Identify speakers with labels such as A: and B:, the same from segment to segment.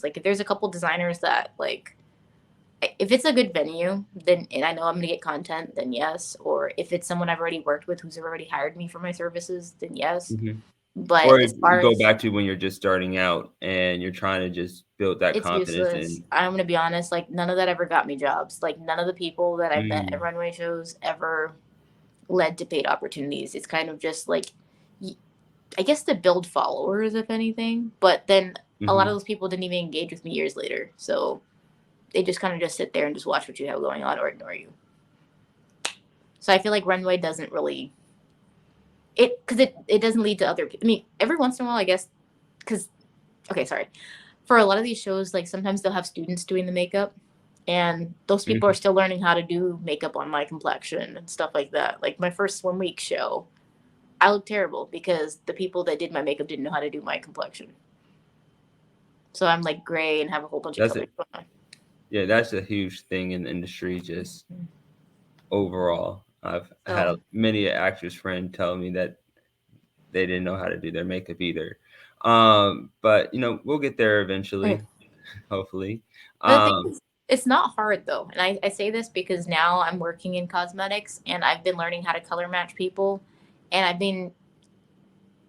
A: Like if there's a couple designers that like, if it's a good venue, then and I know I'm gonna get content, then yes. Or if it's someone I've already worked with who's already hired me for my services, then yes.
B: Hmm.
A: But
B: Or if
A: as
B: you
A: far
B: go
A: as
B: back to when you're just starting out and you're trying to just build that
A: it's
B: confidence
A: useless.
B: and
A: I'm gonna be honest, like none of that ever got me jobs. Like none of the people that I've met at
B: mm,
A: runway shows ever led to paid opportunities. It's kind of just like, I guess to build followers, if anything. But then a lot of
B: hmm.
A: those people didn't even engage with me years later. So they just kind of just sit there and just watch what you have going on or ignore you. So I feel like runway doesn't really because it doesn't lead to other. I mean, every once in a while, I guess, because okay, sorry. For a lot of these shows, like sometimes they'll have students doing the makeup, and those people are
B: Hmm.
A: still learning how to do makeup on my complexion and stuff like that. Like my first Swim Week show, I looked terrible because the people that did my makeup didn't know how to do my complexion. So I'm like gray and have a whole bunch of
B: That's
A: colors
B: it.
A: going on.
B: Yeah, that's a huge thing in the industry, just overall. I've had
A: So
B: many an actress friend tell me that they didn't know how to do their makeup either. But we'll get there
A: okay.
B: eventually, hopefully.
A: The thing
B: Um,
A: is, it's not hard though. And I say this because now I'm working in cosmetics and I've been learning how to color match people. And I've been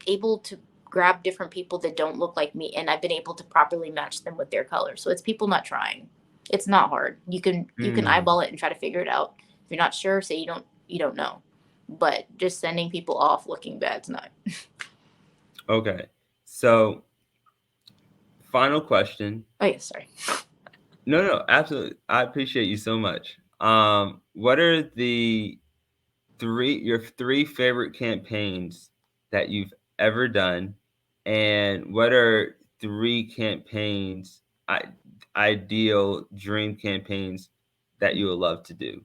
A: able to grab different people that don't look like me and I've been able to properly match them with their color. So it's people not trying. It's not hard. You can
B: mm,
A: eyeball it and try to figure it out. If you're not sure, say you don't know. But just sending people off looking bad's not.
B: okay. So, final question.
A: Oh yeah, sorry.
B: No, no, absolutely. I appreciate you so much. What are your three favorite campaigns that you've ever done, and what are three campaigns, I, ideal dream campaigns that you would love to do?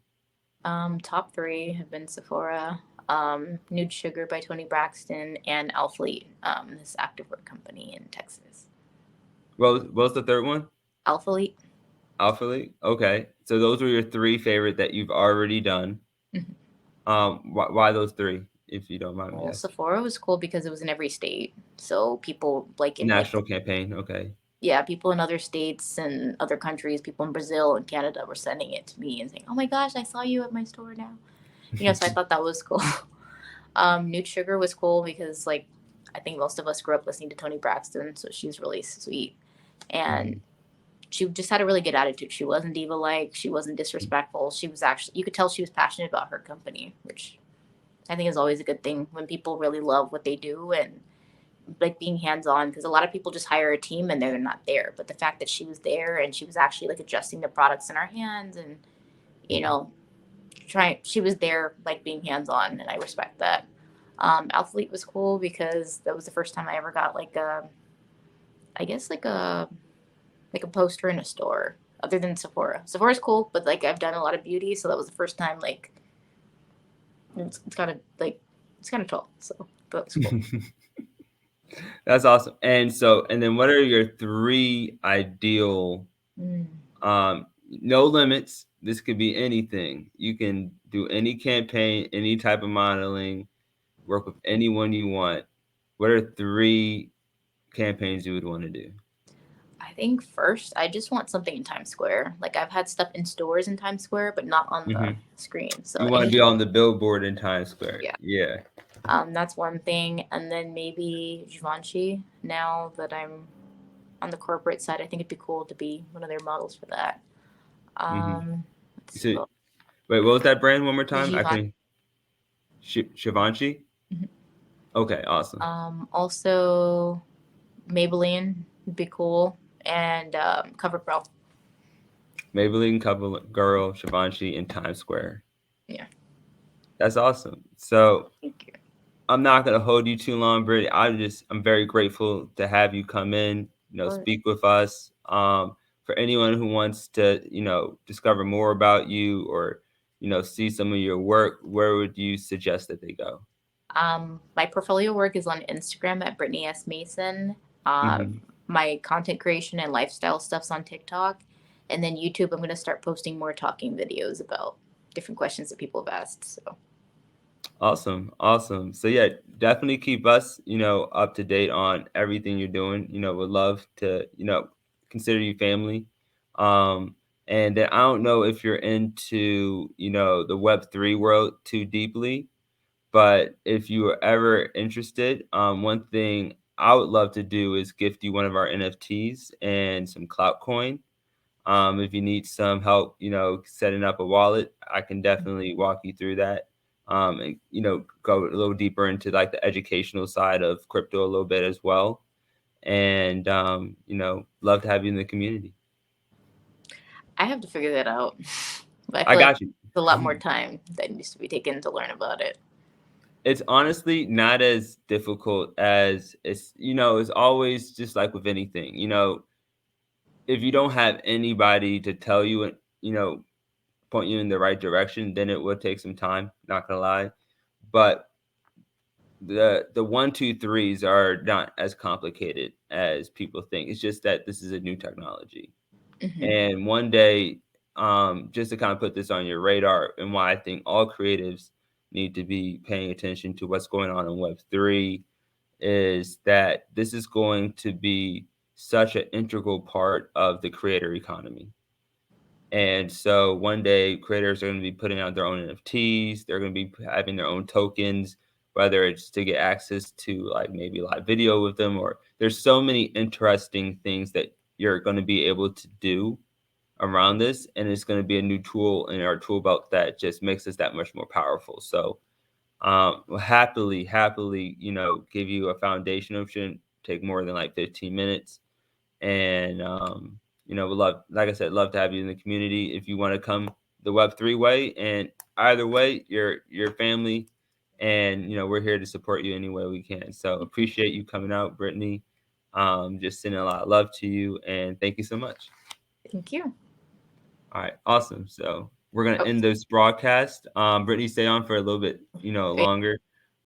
A: Top three have been Sephora, Nude Sugar by Toni Braxton, and Alphalete, this activewear company in Texas.
B: What was the third one?
A: Alphalete.
B: Alpha League. Okay, so those were your three favorite that you've already done.
A: Mhm.
B: Why those three, if you don't mind me
A: Well,
B: asking?
A: Sephora was cool because it was in every state. So people like
B: National campaign. Okay.
A: yeah, people in other states and other countries, people in Brazil and Canada were sending it to me and saying, "Oh my gosh, I saw you at my store now." So I thought that was cool. Nude Sugar was cool because like I think most of us grew up listening to Toni Braxton, so she's really sweet. And
B: Mhm.
A: she just had a really good attitude. She wasn't diva like, she wasn't disrespectful. She was actually you could tell she was passionate about her company, which I think is always a good thing when people really love what they do and like being hands on because a lot of people just hire a team and they're not there. But the fact that she was there and she was actually like adjusting the products in our hands and you know trying she was there like being hands on and I respect that. Alphalete was cool because that was the first time I ever got like a I guess like a poster in a store other than Sephora. Sephora's cool, but like I've done a lot of beauty, so that was the first time like it's kind of like it's kind of tall, so that was cool.
B: That's awesome. And then what are your three ideal,
A: Mm.
B: no limits. This could be anything. You can do any campaign, any type of modeling, work with anyone you want. What are three campaigns you would want to do?
A: I think first, I just want something in Times Square. Like I've had stuff in stores in Times Square, but not on the
B: Hmm.
A: screen. So
B: You want to be
A: anything,
B: on the billboard in Times Square.
A: yeah.
B: Yeah.
A: That's one thing, and then maybe Givenchy. Now that I'm on the corporate side, I think it'd be cool to be one of their models for that.
B: Hmm.
A: Let's see
B: So,
A: what
B: wait, what was that brand one more time? I
A: Givenchy.
B: couldn't. Shivanshi? Okay, awesome.
A: Also Maybelline would be cool, and CoverGirl.
B: Maybelline, Couple Girl, Shivanshi, in Times Square.
A: Yeah,
B: That's awesome. So
A: thank you.
B: I'm not gonna hold you too long, Brittany. I'm very grateful to have you come in,
A: Well,
B: speak with us. For anyone who wants to, discover more about you or, see some of your work, where would you suggest that they go?
A: my portfolio work is on Instagram at Brittany S Mason.
B: Hmm.
A: My content creation and lifestyle stuff's on TikTok, and then YouTube. I'm gonna start posting more talking videos about different questions that people have asked. So
B: Awesome, awesome. So yeah, definitely keep us, up to date on everything you're doing. Would love to, consider you family. And then I don't know if you're into, the Web3 world too deeply, but if you are ever interested, one thing I would love to do is gift you one of our NFTs and some Clout coin. If you need some help, setting up a wallet, I can definitely walk you through that. And, go a little deeper into like the educational side of crypto a little bit as well. And, love to have you in the community.
A: I have to figure that out. But I
B: I
A: feel like
B: got you.
A: it's a lot more time that needs to be taken to learn about it.
B: It's honestly not as difficult as it's always just like with anything, if you don't have anybody to tell you and, point you in the right direction, then it would take some time, not gonna lie. But the 1, 2, 3s are not as complicated as people think. It's just that this is a new technology.
A: Mm-hmm.
B: And one day, just to kind of put this on your radar, and why I think all creatives need to be paying attention to what's going on in Web3, is that this is going to be such an integral part of the creator economy. And so one day creators are going to be putting out their own NFTs. They're going to be having their own tokens, whether it's to get access to like maybe live video with them, or there's so many interesting things that you're going to be able to do around this. And it's going to be a new tool in our tool belt that just makes us that much more powerful. So we'll happily, give you a foundation. It shouldn't take more than like 15 minutes. And, we love, like I said, love to have you in the community. If you want to come the Web3 way, and either way, your family, and, we're here to support you any way we can. So appreciate you coming out, Brittany. Just sending a lot of love to you, and thank you so much.
A: Thank you.
B: All right. Awesome. So we're going to end this broadcast. Brittany, stay on for a little bit, longer.